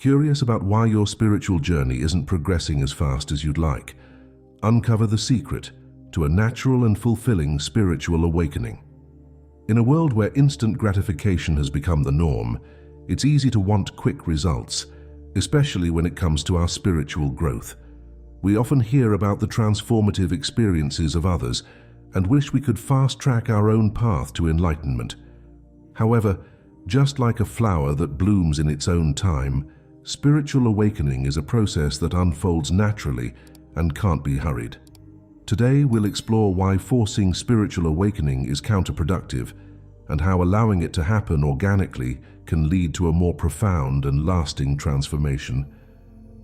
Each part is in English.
Curious about why your spiritual journey isn't progressing as fast as you'd like? Uncover the secret to a natural and fulfilling spiritual awakening. In a world where instant gratification has become the norm, it's easy to want quick results, especially when it comes to our spiritual growth. We often hear about the transformative experiences of others and wish we could fast-track our own path to enlightenment. However, just like a flower that blooms in its own time, spiritual awakening is a process that unfolds naturally and can't be hurried. Today, we'll explore why forcing spiritual awakening is counterproductive and how allowing it to happen organically can lead to a more profound and lasting transformation.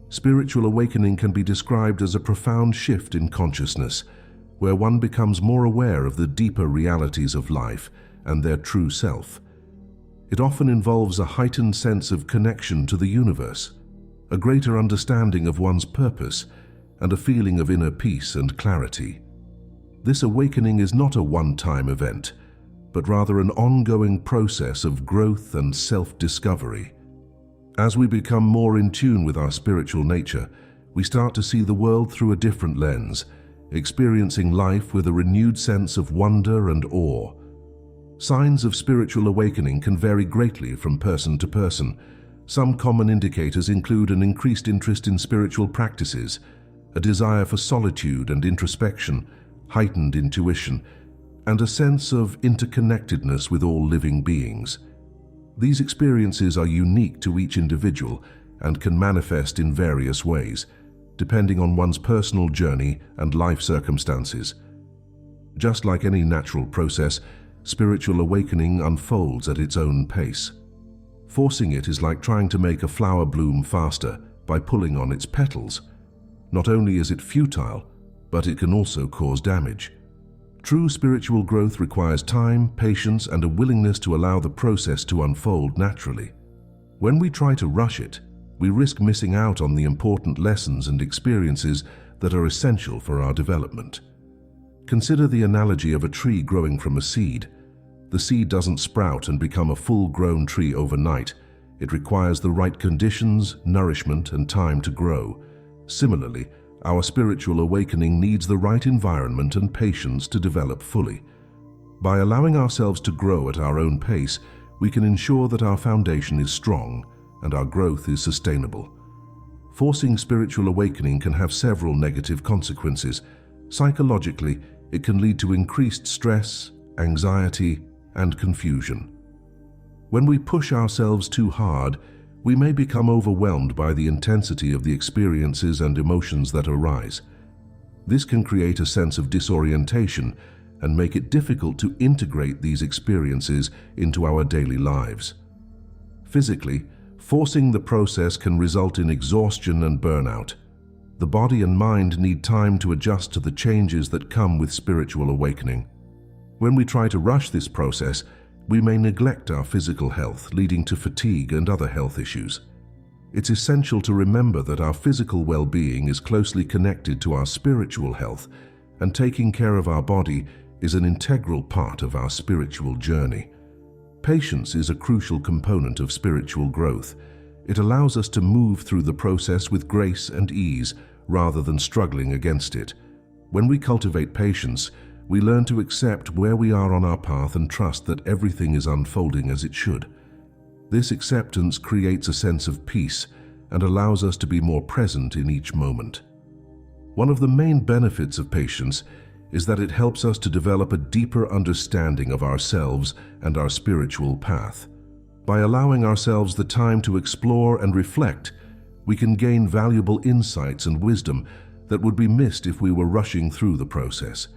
Spiritual awakening can be described as a profound shift in consciousness, where one becomes more aware of the deeper realities of life and their true self. It often involves a heightened sense of connection to the universe, a greater understanding of one's purpose, and a feeling of inner peace and clarity. This awakening is not a one-time event, but rather an ongoing process of growth and self-discovery. As we become more in tune with our spiritual nature, we start to see the world through a different lens, experiencing life with a renewed sense of wonder and awe. Signs of spiritual awakening can vary greatly from person to person. Some common indicators include an increased interest in spiritual practices, a desire for solitude and introspection, heightened intuition, and a sense of interconnectedness with all living beings. These experiences are unique to each individual and can manifest in various ways, depending on one's personal journey and life circumstances. Just like any natural process, spiritual awakening unfolds at its own pace. Forcing it is like trying to make a flower bloom faster by pulling on its petals. Not only is it futile, but it can also cause damage. True spiritual growth requires time, patience, and a willingness to allow the process to unfold naturally. When we try to rush it, we risk missing out on the important lessons and experiences that are essential for our development. Consider the analogy of a tree growing from a seed. The seed doesn't sprout and become a full-grown tree overnight. It requires the right conditions, nourishment, and time to grow. Similarly, our spiritual awakening needs the right environment and patience to develop fully. By allowing ourselves to grow at our own pace, we can ensure that our foundation is strong and our growth is sustainable. Forcing spiritual awakening can have several negative consequences. Psychologically, it can lead to increased stress, anxiety, and confusion. When we push ourselves too hard, we may become overwhelmed by the intensity of the experiences and emotions that arise. This can create a sense of disorientation and make it difficult to integrate these experiences into our daily lives. Physically, forcing the process can result in exhaustion and burnout. The body and mind need time to adjust to the changes that come with spiritual awakening. When we try to rush this process, we may neglect our physical health, leading to fatigue and other health issues. It's essential to remember that our physical well-being is closely connected to our spiritual health, and taking care of our body is an integral part of our spiritual journey. Patience is a crucial component of spiritual growth. It allows us to move through the process with grace and ease rather than struggling against it. When we cultivate patience, we learn to accept where we are on our path and trust that everything is unfolding as it should. This acceptance creates a sense of peace and allows us to be more present in each moment. One of the main benefits of patience is that it helps us to develop a deeper understanding of ourselves and our spiritual path. By allowing ourselves the time to explore and reflect, we can gain valuable insights and wisdom that would be missed if we were rushing through the process.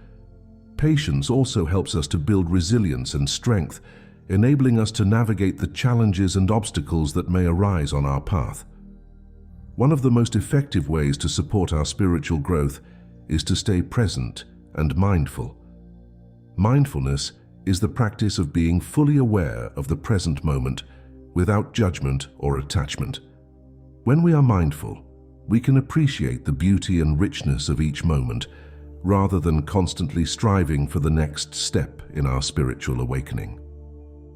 Patience also helps us to build resilience and strength, enabling us to navigate the challenges and obstacles that may arise on our path. One of the most effective ways to support our spiritual growth is to stay present and mindful. Mindfulness is the practice of being fully aware of the present moment without judgment or attachment. When we are mindful, we can appreciate the beauty and richness of each moment, rather than constantly striving for the next step in our spiritual awakening.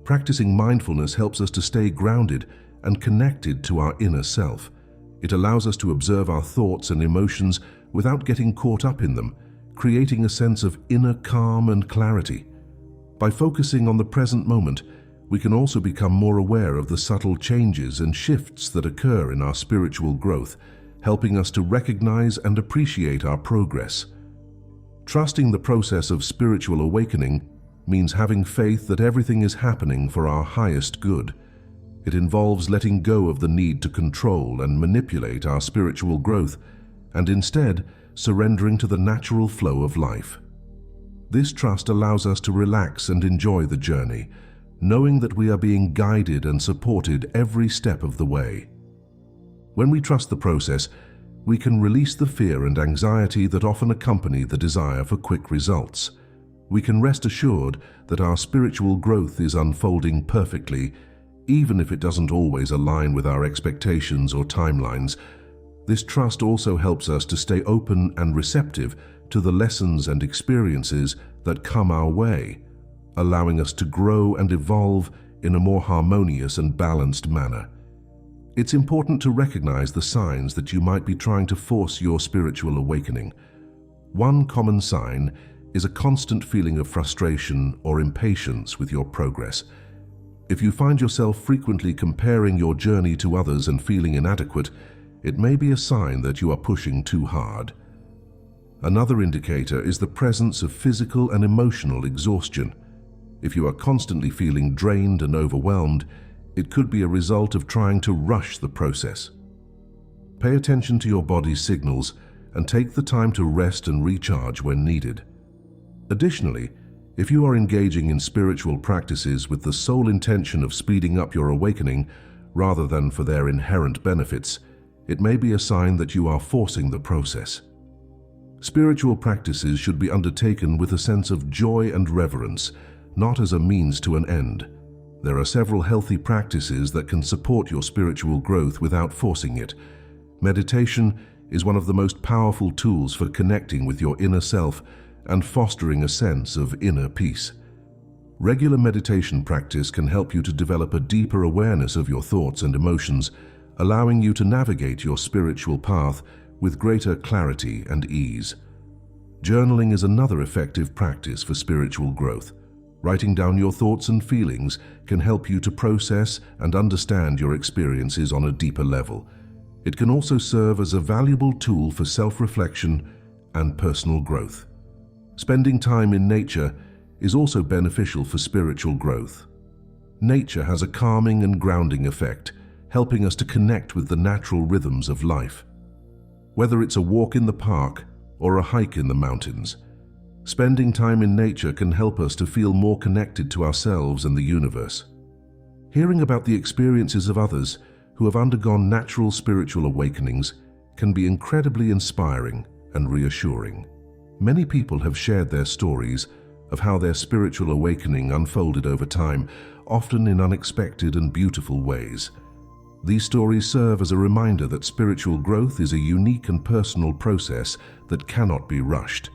Practicing mindfulness helps us to stay grounded and connected to our inner self. It allows us to observe our thoughts and emotions without getting caught up in them, creating a sense of inner calm and clarity. By focusing on the present moment, we can also become more aware of the subtle changes and shifts that occur in our spiritual growth, helping us to recognize and appreciate our progress. Trusting the process of spiritual awakening means having faith that everything is happening for our highest good. It involves letting go of the need to control and manipulate our spiritual growth, and instead surrendering to the natural flow of life. This trust allows us to relax and enjoy the journey, knowing that we are being guided and supported every step of the way. When we trust the process, we can release the fear and anxiety that often accompany the desire for quick results. We can rest assured that our spiritual growth is unfolding perfectly, even if it doesn't always align with our expectations or timelines. This trust also helps us to stay open and receptive to the lessons and experiences that come our way, allowing us to grow and evolve in a more harmonious and balanced manner. It's important to recognize the signs that you might be trying to force your spiritual awakening. One common sign is a constant feeling of frustration or impatience with your progress. If you find yourself frequently comparing your journey to others and feeling inadequate, it may be a sign that you are pushing too hard. Another indicator is the presence of physical and emotional exhaustion. If you are constantly feeling drained and overwhelmed, it could be a result of trying to rush the process. Pay attention to your body's signals and take the time to rest and recharge when needed. Additionally, if you are engaging in spiritual practices with the sole intention of speeding up your awakening rather than for their inherent benefits, it may be a sign that you are forcing the process. Spiritual practices should be undertaken with a sense of joy and reverence, not as a means to an end. There are several healthy practices that can support your spiritual growth without forcing it. Meditation is one of the most powerful tools for connecting with your inner self and fostering a sense of inner peace. Regular meditation practice can help you to develop a deeper awareness of your thoughts and emotions, allowing you to navigate your spiritual path with greater clarity and ease. Journaling is another effective practice for spiritual growth. Writing down your thoughts and feelings can help you to process and understand your experiences on a deeper level. It can also serve as a valuable tool for self-reflection and personal growth. Spending time in nature is also beneficial for spiritual growth. Nature has a calming and grounding effect, helping us to connect with the natural rhythms of life. Whether it's a walk in the park or a hike in the mountains, spending time in nature can help us to feel more connected to ourselves and the universe. Hearing about the experiences of others who have undergone natural spiritual awakenings can be incredibly inspiring and reassuring. Many people have shared their stories of how their spiritual awakening unfolded over time, often in unexpected and beautiful ways. These stories serve as a reminder that spiritual growth is a unique and personal process that cannot be rushed.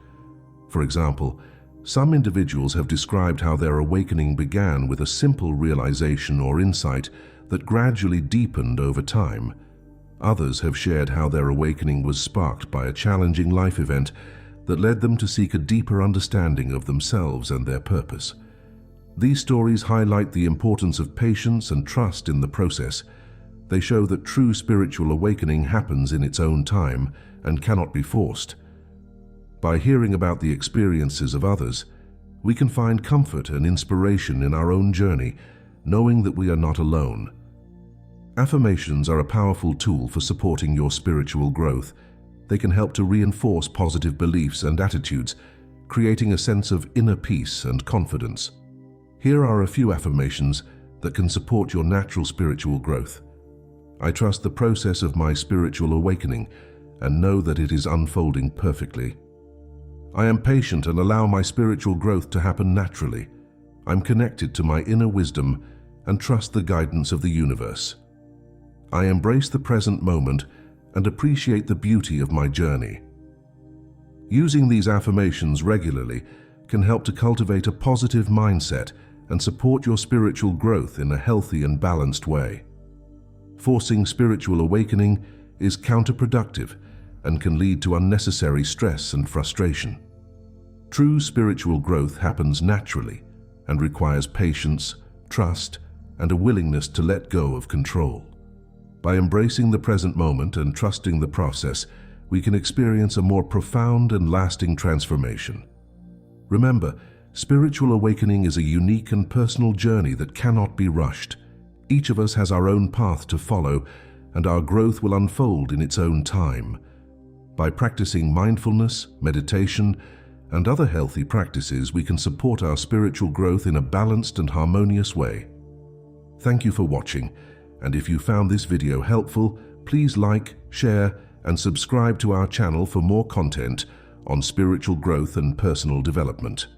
For example, some individuals have described how their awakening began with a simple realization or insight that gradually deepened over time. Others have shared how their awakening was sparked by a challenging life event that led them to seek a deeper understanding of themselves and their purpose. These stories highlight the importance of patience and trust in the process. They show that true spiritual awakening happens in its own time and cannot be forced. By hearing about the experiences of others, we can find comfort and inspiration in our own journey, knowing that we are not alone. Affirmations are a powerful tool for supporting your spiritual growth. They can help to reinforce positive beliefs and attitudes, creating a sense of inner peace and confidence. Here are a few affirmations that can support your natural spiritual growth. I trust the process of my spiritual awakening and know that it is unfolding perfectly. I am patient and allow my spiritual growth to happen naturally. I'm connected to my inner wisdom and trust the guidance of the universe. I embrace the present moment and appreciate the beauty of my journey. Using these affirmations regularly can help to cultivate a positive mindset and support your spiritual growth in a healthy and balanced way. Forcing spiritual awakening is counterproductive and can lead to unnecessary stress and frustration. True spiritual growth happens naturally and requires patience, trust, and a willingness to let go of control. By embracing the present moment and trusting the process, we can experience a more profound and lasting transformation. Remember, spiritual awakening is a unique and personal journey that cannot be rushed. Each of us has our own path to follow, and our growth will unfold in its own time. By practicing mindfulness, meditation, and other healthy practices, we can support our spiritual growth in a balanced and harmonious way. Thank you for watching, and if you found this video helpful, please like, share, and subscribe to our channel for more content on spiritual growth and personal development.